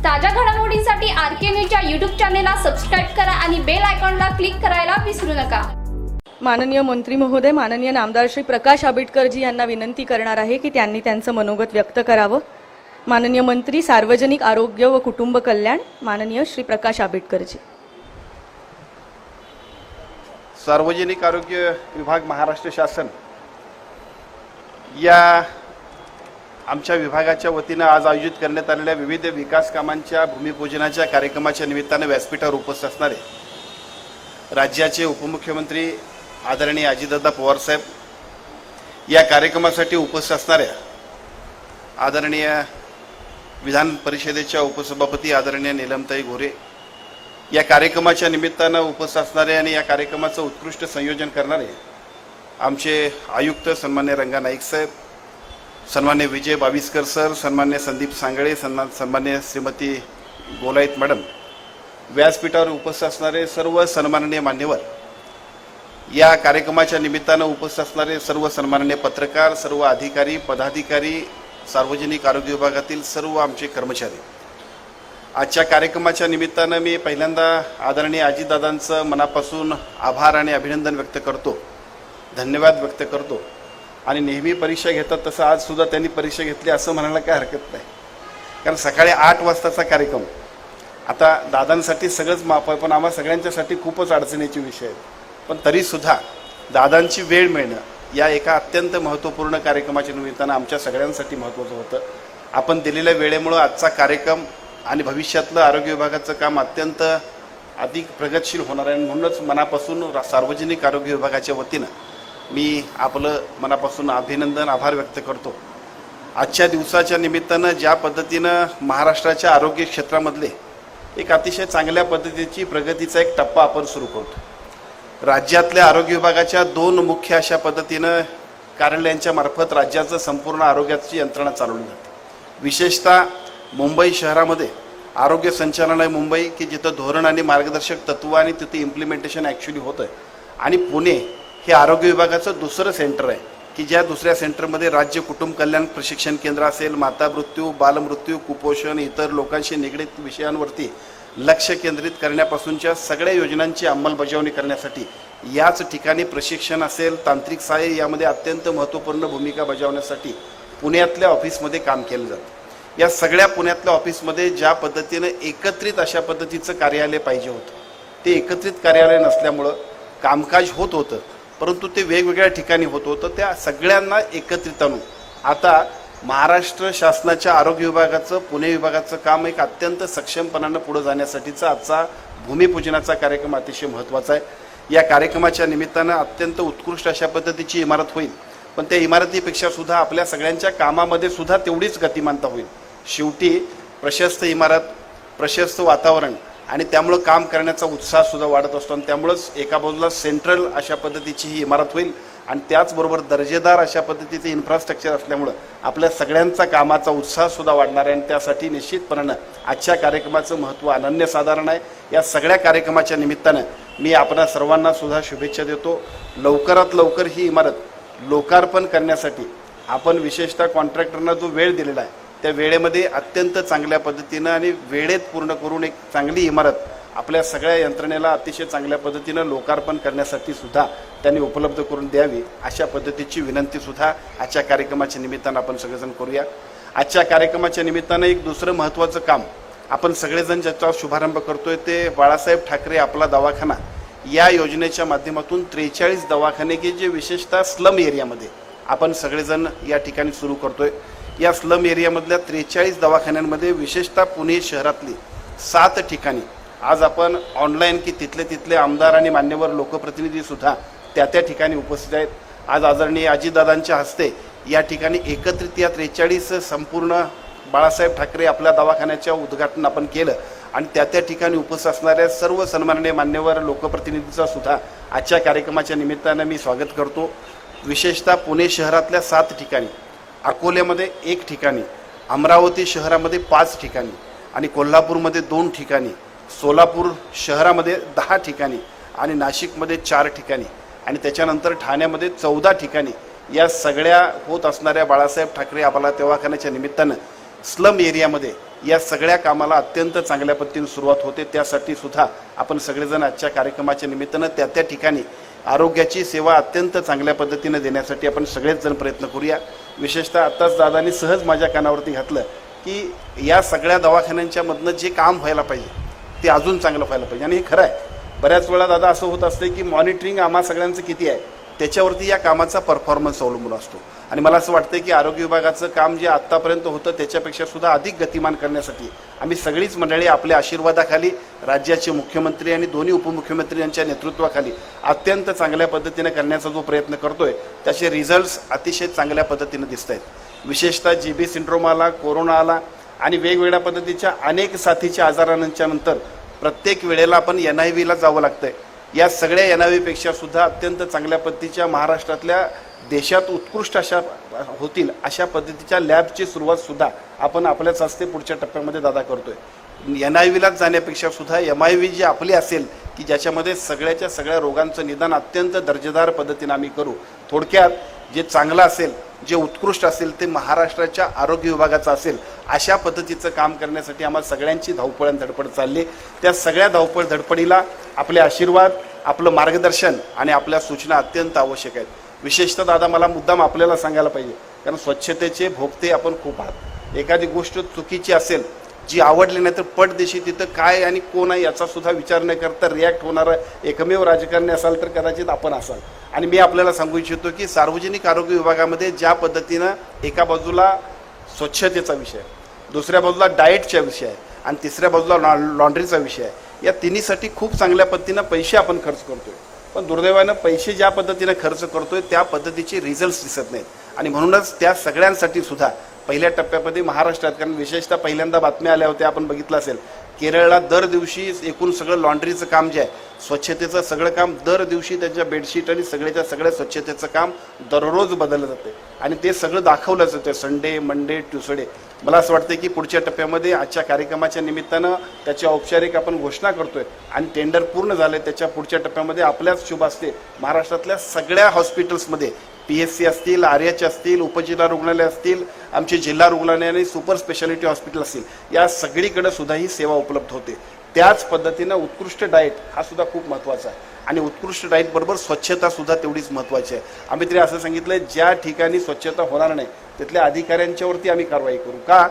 ताज्या घडामोडींसाठी आरके न्यूजच्या यूट्यूब चॅनेलला सबस्क्राईब करा आणि बेल आयकॉनला क्लिक करायला विसरू नका। माननीय मंत्री महोदय, माननीय नामदार श्री प्रकाश आंबेडकरजी यांना विनंती करणार आहे की त्यांनी त्यांचं मनोगत व्यक्त करावं। माननीय मंत्री सार्वजनिक आरोग्य व कुटुंब कल्याण माननीय श्री प्रकाश आंबेडकरजी। सार्वजनिक आरोग्य विभाग महाराष्ट्र शासन या आमच्या विभागाच्या वतीनं आज आयोजित करण्यात आलेल्या विविध विकास कामांच्या भूमिपूजनाच्या कार्यक्रमाच्या निमित्तानं व्यासपीठावर उपस्थित असणारे राज्याचे उपमुख्यमंत्री आदरणीय अजितदादा पवार साहेब, या कार्यक्रमासाठी उपस्थित असणाऱ्या आदरणीय विधान परिषदेच्या उपसभापती आदरणीय नीलमताई गोरे, या कार्यक्रमाच्या निमित्तानं उपस्थित असणारे आणि या कार्यक्रमाचं उत्कृष्ट संयोजन करणारे आमचे आयुक्त सन्मान्य रंगा नाईक साहेब, सन्मान्य विजय बाविस्कर सर, सन्मान्य संदीप सांगळे, सन्मान्य श्रीमती गोलाईत मॅडम, व्यासपीठावर उपस्थित असणारे सर्व सन्माननीय मान्यवर, या कार्यक्रमाच्या निमित्तानं उपस्थित असणारे सर्व सन्माननीय पत्रकार, सर्व अधिकारी पदाधिकारी, सार्वजनिक आरोग्य विभागातील सर्व आमचे कर्मचारी, आजच्या कार्यक्रमाच्या निमित्तानं मी पहिल्यांदा आदरणीय अजितदादांचं मनापासून आभार आणि अभिनंदन व्यक्त करतो, धन्यवाद व्यक्त करतो। आणि नेहमी परीक्षा घेतात तसं आज सुद्धा त्यांनी परीक्षा घेतली असं म्हणायला काय हरकत नाही, कारण सकाळी 8 वाजताचा कार्यक्रम, आता दादांसाठी सगळंच माफ आहे पण आम्हा सगळ्यांच्यासाठी खूपच अडचणीचे विषय आहेत, पण तरीसुद्धा दादांची वेळ मिळणं या एका अत्यंत महत्त्वपूर्ण कार्यक्रमाच्या निमित्तानं आमच्या सगळ्यांसाठी महत्त्वाचं होतं। आपण दिलेल्या वेळेमुळं आजचा कार्यक्रम आणि भविष्यातलं आरोग्य विभागाचं काम अत्यंत अधिक प्रगतशील होणार आहे, म्हणूनच मनापासून सार्वजनिक आरोग्य विभागाच्या वतीनं मी आपलं मनापासून अभिनंदन आभार व्यक्त करतो। आजच्या दिवसाच्या निमित्तानं ज्या पद्धतीनं महाराष्ट्राच्या आरोग्य क्षेत्रामधले एक अतिशय चांगल्या पद्धतीची प्रगतीचा एक टप्पा आपण सुरू करतो। राज्यातल्या आरोग्य विभागाच्या 2 मुख्य अशा पद्धतीनं कार्यालयांच्या मार्फत राज्याचं संपूर्ण आरोग्याची यंत्रणा चालवली जाते। विशेषतः मुंबई शहरामध्ये आरोग्य संचालनालय मुंबई की जिथं धोरण आणि मार्गदर्शक तत्व आणि तिथे इम्प्लिमेंटेशन ॲक्च्युली होतं आहे, आणि पुणे हे आरोग्य विभागाचं दुसरं सेंटर आहे की ज्या दुसऱ्या सेंटरमध्ये राज्य कुटुंब कल्याण प्रशिक्षण केंद्र असेल, माता मृत्यू, बालमृत्यू, कुपोषण, इतर लोकांशी निगडीत विषयांवरती लक्ष केंद्रित करण्यापासूनच्या सगळ्या योजनांची अंमलबजावणी करण्यासाठी याच ठिकाणी प्रशिक्षण असेल, तांत्रिक सहाय्य यामध्ये अत्यंत महत्त्वपूर्ण भूमिका बजावण्यासाठी पुण्यातल्या ऑफिसमध्ये काम केलं जातं। या सगळ्या पुण्यातल्या ऑफिसमध्ये ज्या पद्धतीनं एकत्रित अशा पद्धतीचं कार्यालय पाहिजे होतं, ते एकत्रित कार्यालय नसल्यामुळं कामकाज होत होतं, परंतु ते वेगवेगळ्या ठिकाणी होत होतं। त्या सगळ्यांना एकत्रित आणून आता महाराष्ट्र शासनाच्या आरोग्य विभागाचं पुणे विभागाचं काम एक अत्यंत सक्षमपणानं पुढे जाण्यासाठीचा आजचा भूमिपूजनाचा कार्यक्रम अतिशय महत्त्वाचा आहे। या कार्यक्रमाच्या निमित्तानं अत्यंत उत्कृष्ट अशा पद्धतीची इमारत होईल, पण त्या इमारतीपेक्षा सुद्धा आपल्या सगळ्यांच्या कामामध्ये सुद्धा तेवढीच गतिमानता होईल। शेवटी प्रशस्त इमारत, प्रशस्त वातावरण आणि त्यामुळं काम करण्याचा उत्साह सुद्धा वाढत असतो, आणि त्यामुळंच एका बाजूला सेंट्रल अशा पद्धतीची ही इमारत होईल आणि त्याचबरोबर दर्जेदार अशा पद्धतीचे इन्फ्रास्ट्रक्चर असल्यामुळं आपल्या सगळ्यांचा कामाचा उत्साह सुद्धा वाढणार आहे, आणि त्यासाठी निश्चितपणानं आजच्या कार्यक्रमाचं महत्त्व अनन्यसाधारण आहे। या सगळ्या कार्यक्रमाच्या निमित्तानं मी आपणा सर्वांना सुद्धा शुभेच्छा देतो। लवकरात लवकर ही इमारत लोकार्पण करण्यासाठी आपण विशेषतः कॉन्ट्रॅक्टरना जो वेळ दिलेला आहे त्या वेळेमध्ये अत्यंत चांगल्या पद्धतीनं आणि वेळेत पूर्ण करून एक चांगली इमारत आपल्या सगळ्या यंत्रणेला अतिशय चांगल्या पद्धतीनं लोकार्पण करण्यासाठी सुद्धा त्यांनी उपलब्ध करून द्यावी, अशा पद्धतीची विनंती सुद्धा आजच्या कार्यक्रमाच्या निमित्तानं आपण सगळेजण करूया। आजच्या कार्यक्रमाच्या निमित्तानं एक दुसरं महत्त्वाचं काम आपण सगळेजण ज्याचा शुभारंभ करतोय ते बाळासाहेब ठाकरे आपला दवाखाना या योजनेच्या माध्यमातून 43 दवाखाने की जे विशेषतः स्लम एरियामध्ये आपण सगळेजण या ठिकाणी सुरू करतोय। या स्लम एरियामधल्या 43 दवाखान्यांमध्ये विशेषतः पुणे शहरातली 7 ठिकाणी आज आपण ऑनलाईन की तिथले आमदार आणि मान्यवर लोकप्रतिनिधी सुद्धा त्या ठिकाणी उपस्थित आहेत। आज आदरणीय अजितदादांच्या हस्ते या ठिकाणी एकत्रित या 43 संपूर्ण बाळासाहेब ठाकरे आपल्या दवाखान्याच्या उद्घाटन आपण केलं, आणि त्या ठिकाणी उपस्थित असणाऱ्या सर्व सन्माननीय मान्यवर लोकप्रतिनिधीचा सुद्धा आजच्या कार्यक्रमाच्या निमित्तानं मी स्वागत करतो। विशेषतः पुणे शहरातल्या 7 ठिकाणी, अकोल्यामध्ये 1 ठिकाणी, अमरावती शहरामध्ये 5 ठिकाणी आणि कोल्हापूरमध्ये 2 ठिकाणी, सोलापूर शहरामध्ये 10 ठिकाणी आणि नाशिकमध्ये 4 ठिकाणी आणि त्याच्यानंतर ठाण्यामध्ये 14 ठिकाणी या सगळ्या होत असणाऱ्या बाळासाहेब ठाकरे आपला दवाखान्याच्या निमित्तानं स्लम एरियामध्ये या सगळ्या कामाला अत्यंत चांगल्या पद्धतीने सुरुवात होते. त्यासाठी सुद्धा आपण सगळेजण आजच्या कार्यक्रमाच्या निमित्तानं त्या ठिकाणी आरोग्याची सेवा अत्यंत चांगल्या पद्धतीने देण्यासाठी आपण सगळेच जण प्रयत्न करूया. विशेषतः आत्ताच दादांनी सहज माझ्या कानावरती घातलं की या सगळ्या दवाखान्यांच्या मधनं जे काम व्हायला पाहिजे ते अजून चांगलं व्हायला पाहिजे. आणि हे खरं आहे. बऱ्याच वेळा दादा असं होत असते की मॉनिटरिंग आम्हा सगळ्यांचं किती आहे त्याच्यावरती या कामाचा परफॉर्मन्स अवलंबून असतो. आणि मला असं वाटतं की आरोग्य विभागाचं काम जे आत्तापर्यंत होतं त्याच्यापेक्षा सुद्धा अधिक गतिमान करण्यासाठी आम्ही सगळीच मंडळी आपल्या आशीर्वादाखाली राज्याचे मुख्यमंत्री आणि दोन्ही उपमुख्यमंत्री यांच्या नेतृत्वाखाली अत्यंत चांगल्या पद्धतीने करण्याचा जो प्रयत्न करतोय त्याचे रिझल्ट्स अतिशय चांगल्या पद्धतीने दिसत आहेत. विशेषतः GB सिंड्रोम आला, कोरोना आला आणि वेगवेगळ्या पद्धतीच्या अनेक साथीच्या आजारांच्या नंतर प्रत्येक वेळेला आपण NIVला जावं लागतंय. या सगळ्या NIVपेक्षा सुद्धा अत्यंत चांगल्या पद्धतीच्या महाराष्ट्रातल्या देशात उत्कृष्ट अशा होतील अशा पद्धतीच्या लॅबची सुरुवात सुद्धा आपण आपल्याच हस्ते पुढच्या टप्प्यामध्ये दादा करतोय. NIVलाच जाण्यापेक्षा सुद्धा MIV जी आपली असेल की ज्याच्यामध्ये सगळ्याच्या सगळ्या रोगांचं निदान अत्यंत दर्जेदार पद्धतीने आम्ही करू. थोडक्यात जे चांगलं असेल, जे उत्कृष्ट असेल ते महाराष्ट्राच्या आरोग्य विभागाचं असेल अशा पद्धतीचं काम करण्यासाठी आम्हाला सगळ्यांची धावपळ आणि धडपड चालली. त्या सगळ्या धावपळ धडपडीला आपले आशीर्वाद, आपलं मार्गदर्शन आणि आपल्या सूचना अत्यंत आवश्यक आहेत. विशेषतः दादा मला मुद्दाम आपल्याला सांगायला पाहिजे कारण स्वच्छतेचे भोगते आपण खूप आहात. एखादी गोष्ट चुकीची असेल, जी आवडली नाही तर पटदेशी तिथं काय आणि कोण आहे याचा सुद्धा विचार न करता रिॲक्ट होणारा एकमेव राजकारणी असाल तर कदाचित आपण असाल. आणि मी आपल्याला सांगू इच्छितो की सार्वजनिक आरोग्य विभागामध्ये ज्या पद्धतीनं एका बाजूला स्वच्छतेचा विषय, दुसऱ्या बाजूला डाएटचा विषय आहे आणि तिसऱ्या बाजूला लॉन्ड्रीचा विषय आहे, या तिन्हीसाठी खूप चांगल्या पद्धतीनं पैसे आपण खर्च करतोय. पण दुर्दैवानं पैसे ज्या पद्धतीने खर्च करतोय त्या पद्धतीचे रिझल्ट्स दिसत नाहीत. आणि म्हणूनच त्या सगळ्यांसाठी सुद्धा पहिल्या टप्प्यामध्ये महाराष्ट्रात, कारण विशेषतः पहिल्यांदा बातम्या आल्या होत्या आपण बघितलं असेल, केरळला दर दिवशी एकूण सगळं लॉन्ड्रीचं काम जे आहे, स्वच्छतेचं सगळं काम दर दिवशी त्यांच्या बेडशीट आणि सगळ्याच्या सगळ्या स्वच्छतेचं काम दररोज बदललं जाते आणि ते सगळं दाखवलं जातं संडे, मंडे, ट्युसडे. मला असं वाटतं की पुढच्या टप्प्यामध्ये आजच्या कार्यक्रमाच्या निमित्तानं त्याची औपचारिक आपण घोषणा करतोय आणि टेंडर पूर्ण झाले. त्याच्या पुढच्या टप्प्यामध्ये आपल्याच शुभ असते महाराष्ट्रातल्या सगळ्या हॉस्पिटल्समध्ये PSC असतील, RH असतील, उपजिल्हा रुग्णालय असतील, आमचे जिल्हा रुग्णालय आणि सुपर स्पेशालिटी हॉस्पिटल असतील, या सगळीकडे सुद्धा ही सेवा उपलब्ध होते. त्याच पद्धतीनं उत्कृष्ट डाएट हा सुद्धा खूप महत्त्वाचा आहे आणि उत्कृष्ट डाएट बरोबर स्वच्छता सुद्धा तेवढीच महत्त्वाची आहे. आम्ही तरी असं सांगितलं ज्या ठिकाणी स्वच्छता होणार नाही तिथल्या अधिकाऱ्यांच्यावरती आम्ही कारवाई करू. का?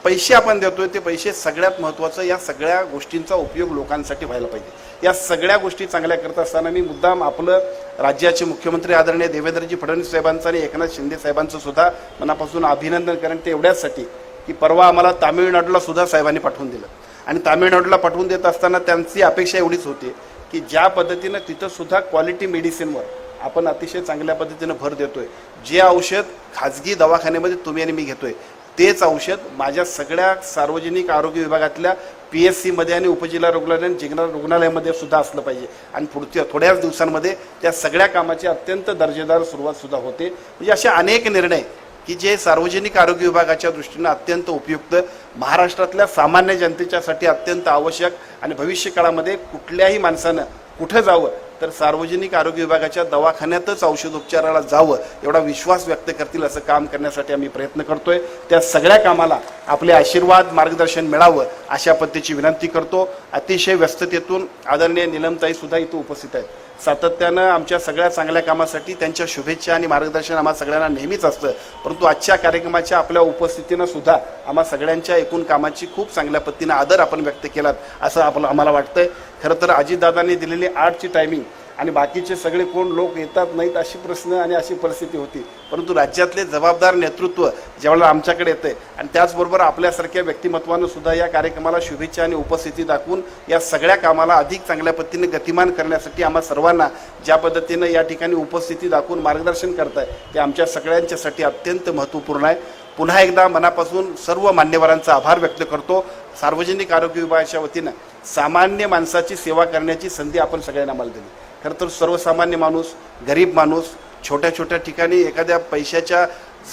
पैसे आपण देतोय ते पैसे सगळ्यात महत्त्वाचं, या सगळ्या गोष्टींचा उपयोग लोकांसाठी व्हायला पाहिजे. या सगळ्या गोष्टी चांगल्या करत असताना मी मुद्दाम आपलं राज्याचे मुख्यमंत्री आदरणीय देवेंद्रजी फडणवीस साहेबांचं आणि एकनाथ शिंदे साहेबांचं सुद्धा मनापासून अभिनंदन करेन. ते एवढ्याचसाठी की परवा आम्हाला तामिळनाडूला सुद्धा साहेबांनी पाठवून दिलं आणि तामिळनाडूला पाठवून देत असताना त्यांची अपेक्षा एवढीच होती की ज्या पद्धतीनं तिथं सुद्धा क्वालिटी मेडिसिनवर आपण अतिशय चांगल्या पद्धतीनं भर देतोय. जे औषध खाजगी दवाखान्यामध्ये तुम्ही आणि मी घेतोय तेच औषध माझ्या सगळ्या सार्वजनिक आरोग्य विभागातल्या PSC मध्ये आणि उपजिल्हा रुग्णालय आणि जिल्हा रुग्णालयामध्ये सुद्धा असलं पाहिजे. आणि पुढच्या थोड्याच दिवसांमध्ये त्या सगळ्या कामाची अत्यंत दर्जेदार सुरुवात सुद्धा होते. म्हणजे असे अनेक निर्णय की जे सार्वजनिक आरोग्य विभागाच्या दृष्टीनं अत्यंत उपयुक्त, महाराष्ट्रातल्या सामान्य जनतेच्यासाठी अत्यंत आवश्यक आणि भविष्य काळामध्ये कुठल्याही माणसानं कुठं जावं तर सार्वजनिक आरोग्य विभागाच्या दवाखान्यातच औषधोपचाराला जावं एवढा विश्वास व्यक्त करतील असं काम करण्यासाठी आम्ही प्रयत्न करतोय. त्या सगळ्या कामाला आपले आशीर्वाद, मार्गदर्शन मिळावं अशा पद्धतीची विनंती करतो. अतिशय व्यस्ततेतून आदरणीय नीलमताई सुद्धा इथं उपस्थित आहेत. सातत्यानं आमच्या सगळ्या चांगल्या कामासाठी त्यांच्या शुभेच्छा आणि मार्गदर्शन आम्हा सगळ्यांना नेहमीच असतं. परंतु आजच्या कार्यक्रमाच्या आपल्या उपस्थितीनं सुद्धा आम्हा सगळ्यांच्या एकूण कामाची खूप चांगल्या पद्धतीनं आदर आपण व्यक्त केलात असं आम्हाला वाटतंय. खरं तर अजितदादांनी दिलेली 8ची टायमिंग आणि बाकीचे सगळे कोण लोक येतात नाहीत अशी प्रश्न आणि अशी परिस्थिती होती. परंतु राज्यातले जबाबदार नेतृत्व ज्यावेळेला आमच्याकडे येते आणि त्याचबरोबर आपल्यासारख्या व्यक्तिमत्वानं सुद्धा या कार्यक्रमाला शुभेच्छा आणि उपस्थिती दाखवून या सगळ्या कामाला अधिक चांगल्या पद्धतीने गतिमान करण्यासाठी आम्हा सर्वांना ज्या पद्धतीनं या ठिकाणी उपस्थिती दाखवून मार्गदर्शन करताय ते आमच्या सगळ्यांच्यासाठी अत्यंत महत्त्वपूर्ण आहे. पुन्हा एकदा मनापासून सर्व मान्यवरांचा आभार व्यक्त करतो. सार्वजनिक आरोग्य विभागाच्या वतीनं सामान्य माणसाची सेवा करण्याची संधी आपण सगळ्यांना आम्हाला दिली. खरं तर सर्वसामान्य माणूस, गरीब माणूस, छोट्या छोट्या ठिकाणी एखाद्या पैशाच्या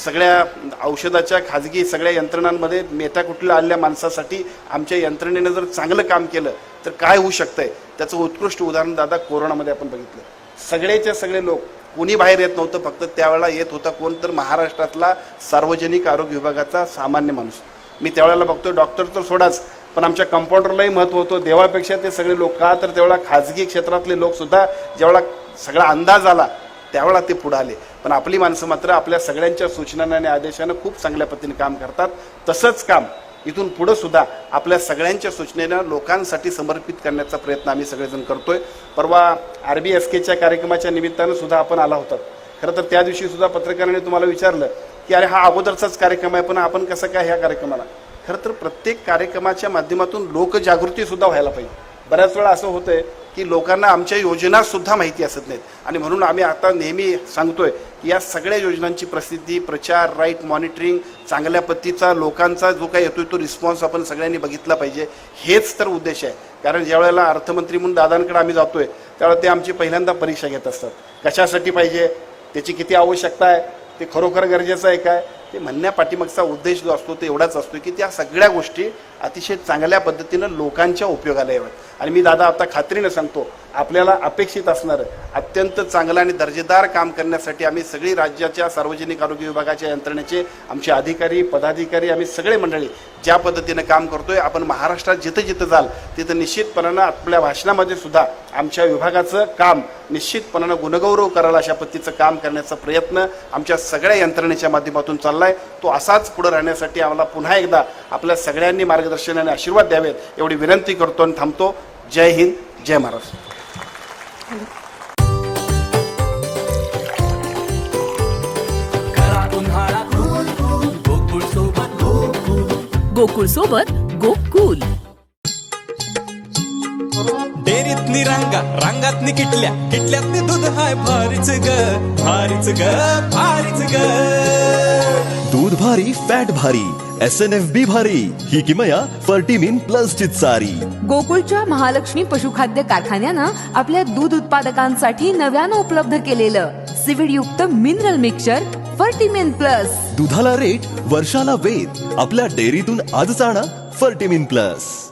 सगळ्या औषधाच्या खाजगी सगळ्या यंत्रणांमध्ये मेटाकुटीला आलेल्या माणसासाठी आमच्या यंत्रणेनं जर चांगलं काम केलं तर काय होऊ शकतंय त्याचं उत्कृष्ट उदाहरण दादा कोरोनामध्ये आपण बघितलं. सगळेच्या सगळे लोक, कोणी बाहेर येत नव्हतं, फक्त त्यावेळेला येत होता कोण तर महाराष्ट्रातला सार्वजनिक आरोग्य विभागाचा सामान्य माणूस. मी त्यावेळेला बघतो डॉक्टर तर सोडाच, पण आमच्या कंपाऊंडरलाही महत्त्व होतं देवापेक्षा ते सगळे लोक. का तर तेवढा खाजगी क्षेत्रातले लोकसुद्धा जेवढा सगळा अंदाज आला त्यावेळेला ते पुढे आले. पण आपली माणसं मात्र आपल्या सगळ्यांच्या सूचनांना आणि आदेशानं खूप चांगल्या पद्धतीने काम करतात. तसंच काम इथून पुढं सुद्धा आपल्या सगळ्यांच्या सूचनेनं लोकांसाठी समर्पित करण्याचा प्रयत्न आम्ही सगळेजण करतोय. परवा RBSKच्या कार्यक्रमाच्या निमित्तानं सुद्धा आपण आला होता. खरं तर त्या दिवशी सुद्धा पत्रकारांनी तुम्हाला विचारलं की अरे हा अगोदरचाच कार्यक्रम आहे, पण आपण कसं काय ह्या कार्यक्रमाला. खरं तर प्रत्येक कार्यक्रमाच्या माध्यमातून लोकजागृती सुद्धा व्हायला पाहिजे. बऱ्याच वेळा असं होतंय की लोकांना आमच्या योजना सुद्धा माहिती असत नाहीत, आणि म्हणून आम्ही आता नेहमी सांगतोय की या सगळ्या योजनांची प्रसिद्धी, प्रचार, राईट मॉनिटरिंग, चांगल्या पद्धतीचा लोकांचा जो काही येतोय तो रिस्पॉन्स आपण सगळ्यांनी बघितला पाहिजे. हेच तर उद्देश आहे. कारण ज्या वेळेला अर्थमंत्री म्हणून दादांकडे आम्ही जातोय त्यावेळेला ते आमची पहिल्यांदा परीक्षा घेत असतात. कशासाठी पाहिजे, त्याची किती आवश्यकता आहे, ते खरोखर गरजेचं आहे काय, ते म्हणण्यापाठीमागचा उद्देश जो असतो तो एवढाच असतो की त्या सगळ्या गोष्टी अतिशय चांगल्या पद्धतीनं लोकांच्या उपयोगाला याव्यात. आणि मी दादा आता खात्रीनं सांगतो आपल्याला अपेक्षित असणारं अत्यंत चांगलं आणि दर्जेदार काम करण्यासाठी आम्ही सगळी राज्याच्या सार्वजनिक आरोग्य विभागाच्या यंत्रणेचे आमचे अधिकारी, पदाधिकारी, आम्ही सगळे मंडळी ज्या पद्धतीनं काम करतोय, आपण महाराष्ट्रात जिथं जिथं जाल तिथं निश्चितपणानं आपल्या भाषणामध्ये सुद्धा आमच्या विभागाचं काम निश्चितपणानं गुणगौरव करायला अशा पद्धतीचं काम करण्याचा प्रयत्न आमच्या सगळ्या यंत्रणेच्या माध्यमातून चाललाय. तो असाच पुढे राहण्यासाठी आम्हाला पुन्हा एकदा आपल्या सगळ्यांनी मार्गदर्शन आणि आशीर्वाद द्यावेत एवढी विनंती करतो आणि थांबतो. जय हिंद, जय महाराष्ट्र. गोकुळ सोबत गोकुल. डेअरीतली रांगा, रांगातनी किटल्या, किटल्यातनी दूध हाय भारीच ग, भारीच ग, भारीच ग. दूध भारी, फॅट भारी, SNFB भारी, ही किमया फर्टिमिन प्लस ची चारी. गोकुळच्या महालक्ष्मी पशुखाद्य कारखान्यानं आपल्या दूध उत्पादकांसाठी नव्यानं उपलब्ध केलेलं सिविड युक्त मिनरल मिक्सचर फर्टिमिन प्लस. दुधाला रेट, वर्षाला वेद. आपल्या डेअरीतून आजच आणा फर्टिमिन प्लस.